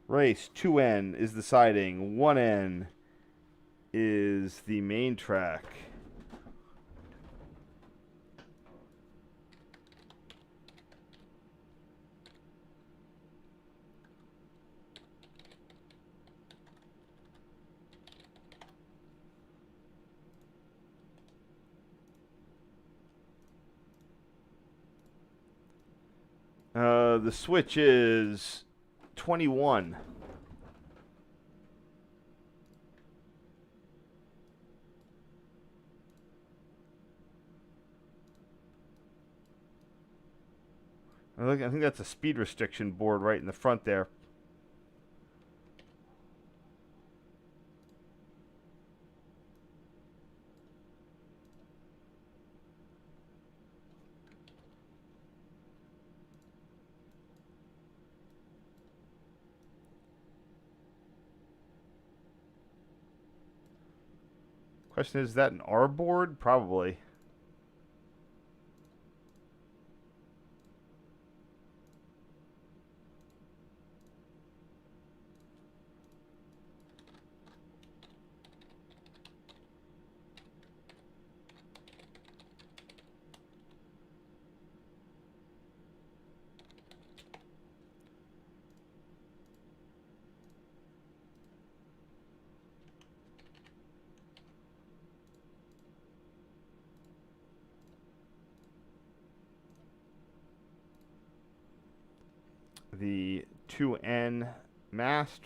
Race 2N is the siding. 1N is the main track. The switch is 21. I think that's a speed restriction board right in the front there. Question is that an R board? Probably. The 2N mast.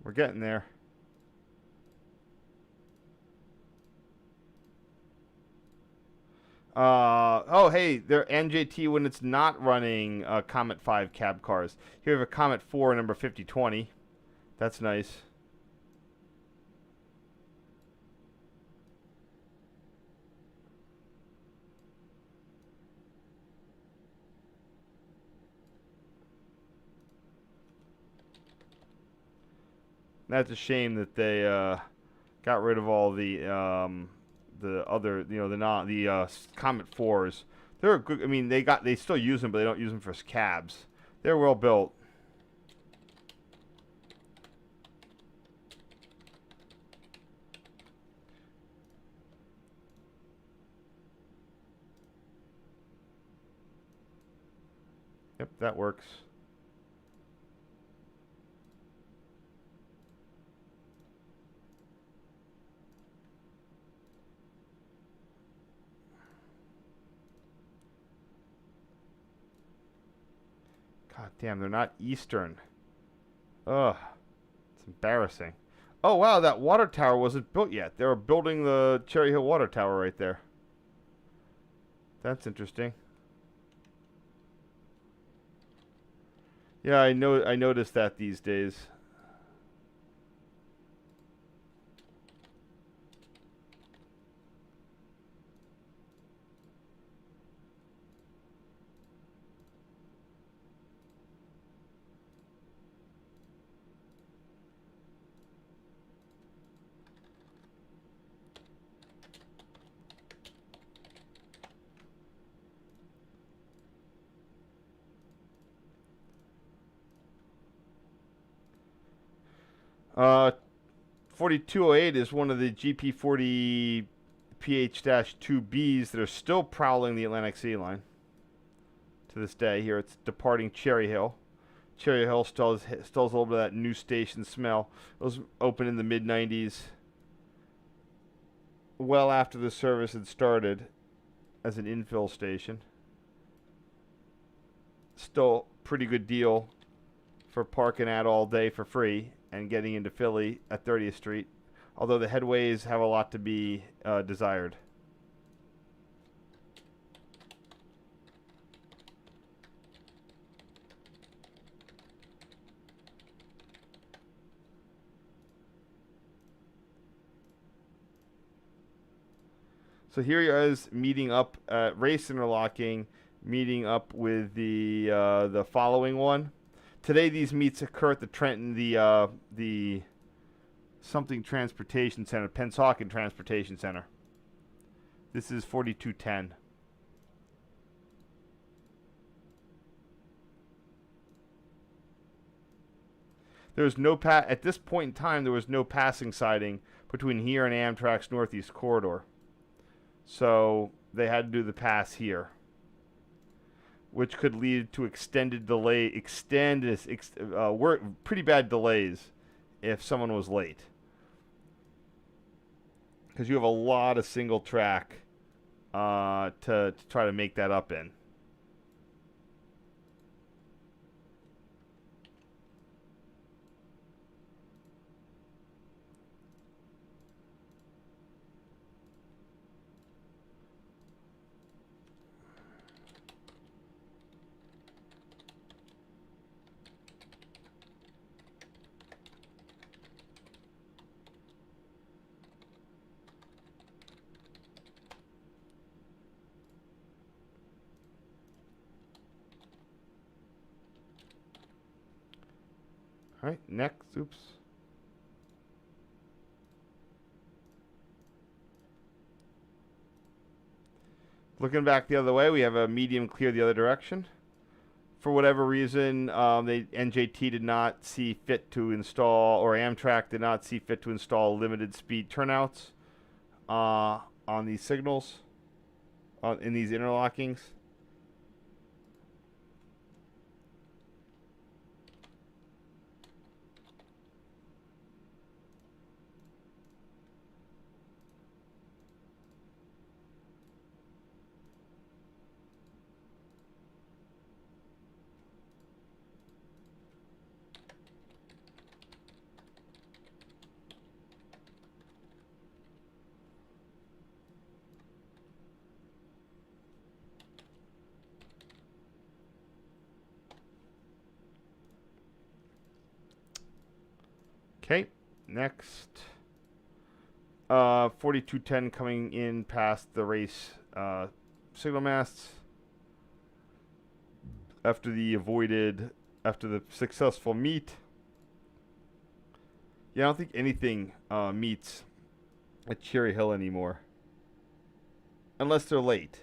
We're getting there. Oh, hey, they're NJT when it's not running Comet 5 cab cars. Here we have a Comet 4, number 5020. That's nice. That's a shame that they got rid of all the other, the Comet 4s. They're good. I mean, they still use them, but they don't use them for cabs. They're well built. Yep, that works. God damn, they're not Eastern. Ugh, it's embarrassing. Oh wow, that water tower wasn't built yet. They were building the Cherry Hill water tower right there. That's interesting. Yeah, I noticed that these days. 4208 is one of the GP40 PH-2Bs that are still prowling the Atlantic City line to this day. Here it's departing Cherry Hill. Cherry Hill still has a little bit of that new station smell. It was opened in the mid-90s, well after the service had started as an infill station. Still pretty good deal for parking at all day for free and getting into Philly at 30th Street, although the headways have a lot to be desired. So here he is meeting up at race interlocking, meeting up with the following one. Today these meets occur at the Trenton, the something Transportation Center, Pennsauken Transportation Center. This is 4210. There's no at this point in time there was no passing siding between here and Amtrak's Northeast Corridor. So they had to do the pass here, which could lead to extended delay, pretty bad delays if someone was late. Because you have a lot of single track to try to make that up in. All right, next, oops. Looking back the other way, we have a medium clear the other direction. For whatever reason, NJT did not see fit to install, or Amtrak did not see fit to install limited speed turnouts on these signals, in these interlockings. Okay, next. 4210 coming in past the race signal masts. After the successful meet. Yeah, I don't think anything meets at Cherry Hill anymore. Unless they're late.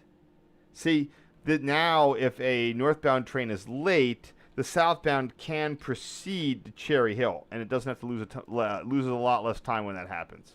See, that now if a northbound train is late, the southbound can proceed to Cherry Hill, and it doesn't have to loses a lot less time when that happens.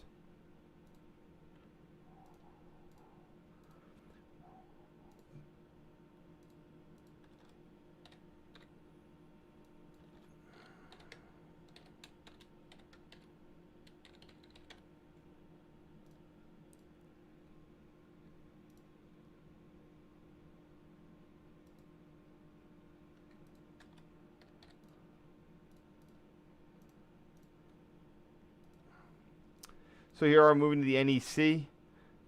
So here are moving to the NEC.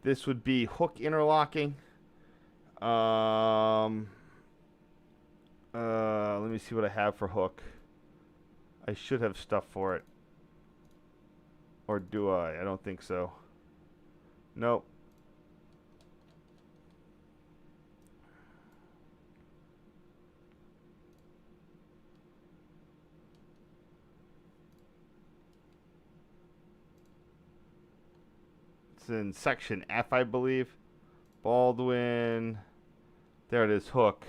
This would be hook interlocking. Let me see what I have for hook. I should have stuff for it. Or do I? I don't think so. Nope. In section F, I believe. Baldwin. There it is, hook.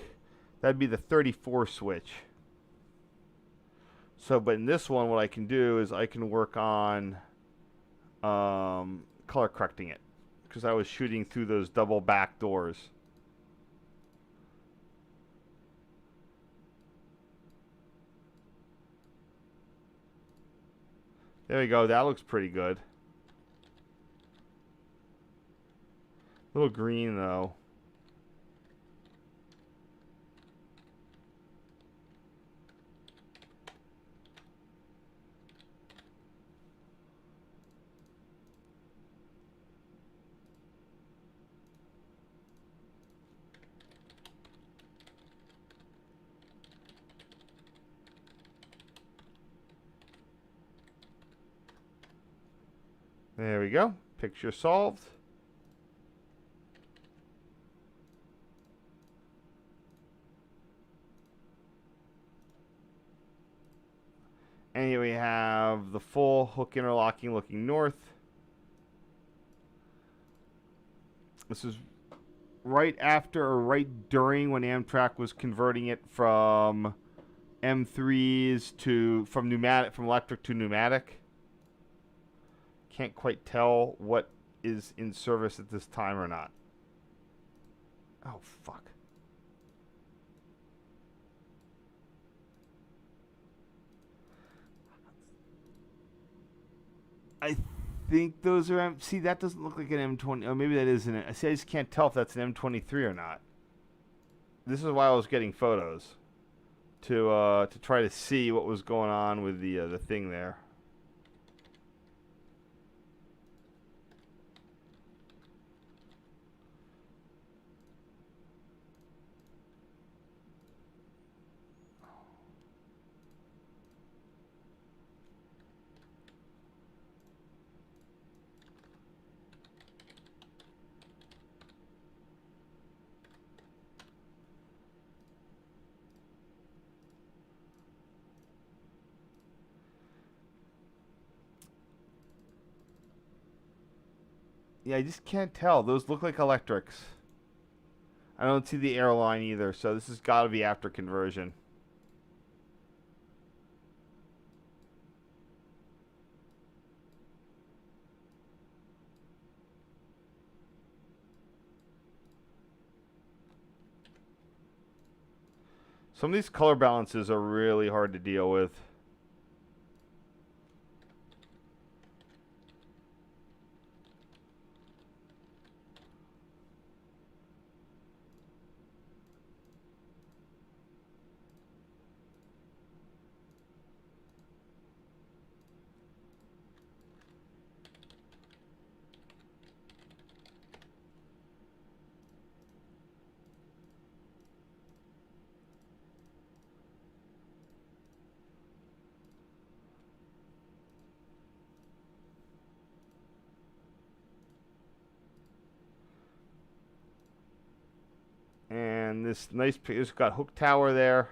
That'd be the 34 switch. So, but in this one, what I can do is I can work on color correcting it because I was shooting through those double back doors. There we go. That looks pretty good. A little green though. There we go. Picture solved. And here we have the full hook interlocking looking north. This is right after or right during when Amtrak was converting it from M3s to from electric to pneumatic. Can't quite tell what is in service at this time or not. Oh, fuck. I think those are see, that doesn't look like an M20. Oh, maybe that isn't it. See, I just can't tell if that's an M23 or not. This is why I was getting photos to try to see what was going on with the thing there. Yeah, I just can't tell. Those look like electrics. I don't see the airline either, so this has got to be after conversion. Some of these color balances are really hard to deal with. And this nice, it's got hook tower there.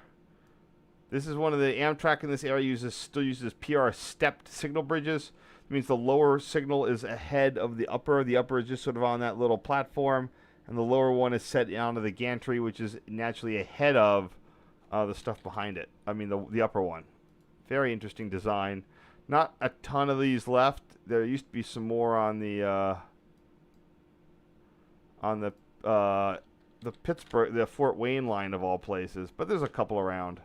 This is one of the Amtrak in this area still uses PR stepped signal bridges. It means the lower signal is ahead of the upper. The upper is just sort of on that little platform, and the lower one is set onto the gantry, which is naturally ahead of the stuff behind it. I mean, the upper one. Very interesting design. Not a ton of these left. There used to be some more on the Pittsburgh, the Fort Wayne line of all places, but there's a couple around.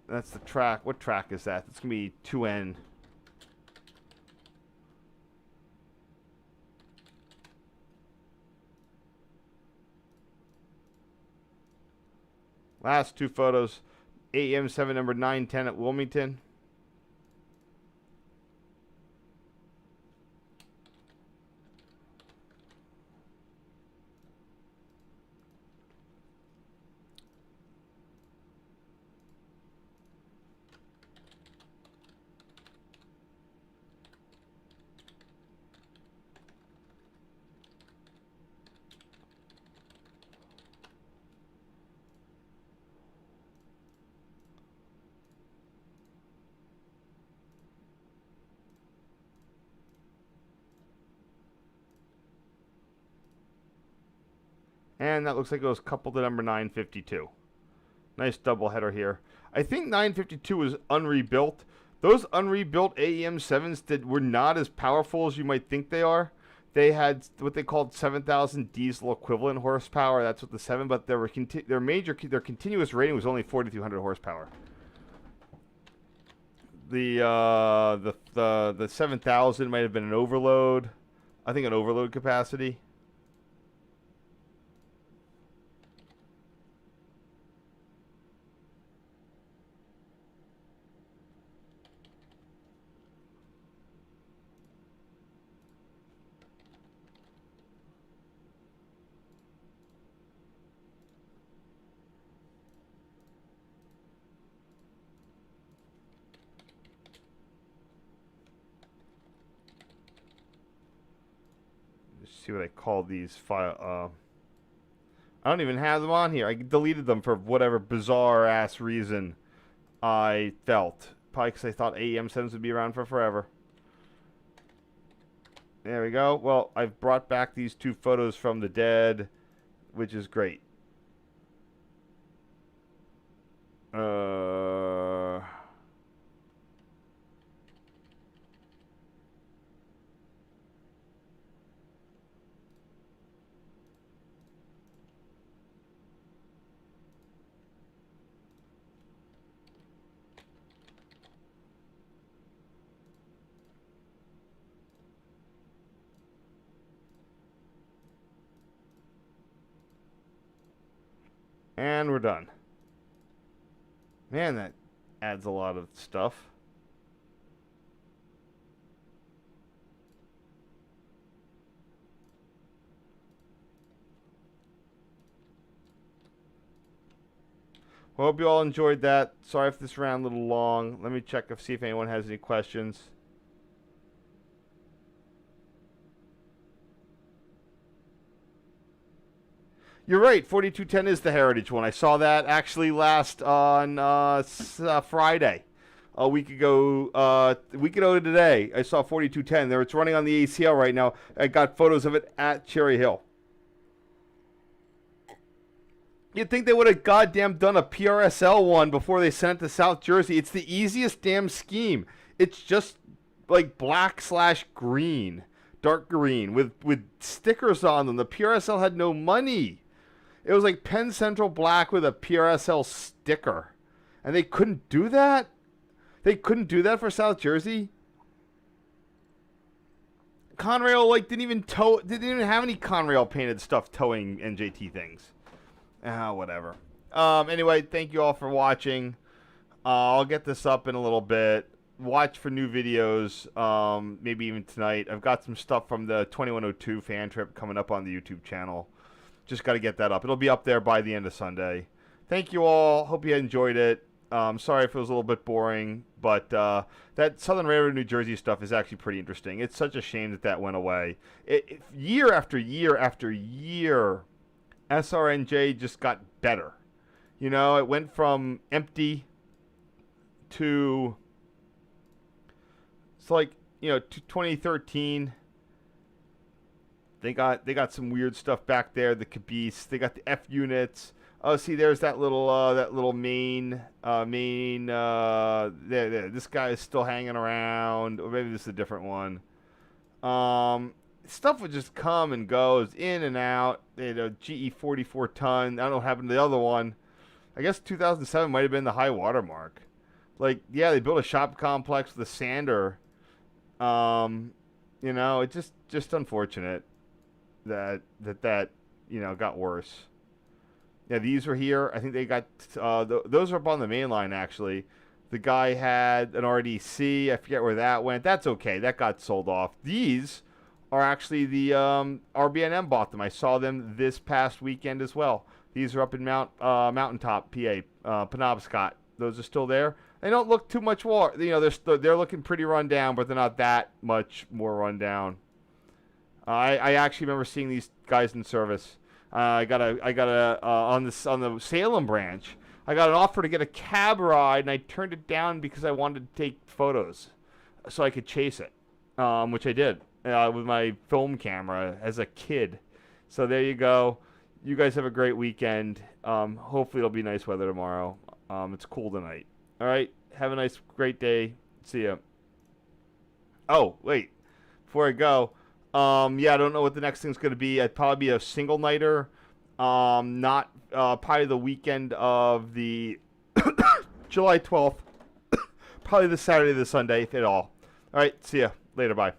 That's the track. What track is that? It's gonna be 2N. Last two photos. AM7 number 910 at Wilmington. And that looks like it was coupled to number 952. Nice double header here. I think 952 was unrebuilt. Those unrebuilt AEM 7s were not as powerful as you might think they are. They had what they called 7,000 diesel equivalent horsepower. That's what the 7, but their continuous rating was only 4,200 horsepower. The 7,000 might have been an overload. I think an overload capacity. See what I call these file. I don't even have them on here. I deleted them for whatever bizarre ass reason I felt. Probably because I thought AEM 7s would be around for forever. There we go. Well, I've brought back these 2 photos from the dead, which is great. And we're done. Man, that adds a lot of stuff. Well, hope you all enjoyed that. Sorry if this ran a little long. Let me check see if anyone has any questions. You're right. 4210 is the heritage one. I saw that actually last on Friday, a week ago today. I saw 4210 there. It's running on the ACL right now. I got photos of it at Cherry Hill. You'd think they would have goddamn done a PRSL one before they sent it to South Jersey. It's the easiest damn scheme. It's just like black/green, dark green with stickers on them. The PRSL had no money. It was like Penn Central black with a PRSL sticker. And they couldn't do that? They couldn't do that for South Jersey? Conrail didn't even have any Conrail painted stuff towing NJT things. Whatever. Anyway, thank you all for watching. I'll get this up in a little bit. Watch for new videos, maybe even tonight. I've got some stuff from the 2102 fan trip coming up on the YouTube channel. Just got to get that up. It'll be up there by the end of Sunday. Thank you all. Hope you enjoyed it. Sorry if it was a little bit boring, but that Southern Railroad New Jersey stuff is actually pretty interesting. It's such a shame that went away. Year after year after year, SRNJ just got better. You know, it went from empty to, it's like, to 2013. They got some weird stuff back there. The caboose. They got the F units. Oh, see, there's that little main. There. This guy is still hanging around, or maybe this is a different one. Stuff would just come and goes in and out. They had a GE 44 ton. I don't know what happened to the other one. I guess 2007 might have been the high water mark. Like, yeah, they built a shop complex with a sander. It's just unfortunate that got worse. Yeah, these were here. I think they got those are up on the main line actually. The guy had an RDC. I forget where that went. That's okay. That got sold off. These are actually the RBNM bought them. I saw them this past weekend as well. These are up in Mountaintop, PA, Penobscot. Those are still there. They don't look too much more. They're looking pretty run down, but they're not that much more run down. I actually remember seeing these guys in service. I got on the Salem branch. I got an offer to get a cab ride, and I turned it down because I wanted to take photos, so I could chase it, which I did with my film camera as a kid. So there you go. You guys have a great weekend. Hopefully it'll be nice weather tomorrow. It's cool tonight. All right. Have a nice, great day. See ya. Oh, wait. Before I go, yeah, I don't know what the next thing's going to be. I'd probably be a single nighter. Not probably the weekend of the July 12th. Probably the Saturday, the Sunday, if at all. All right. See ya. Later. Bye.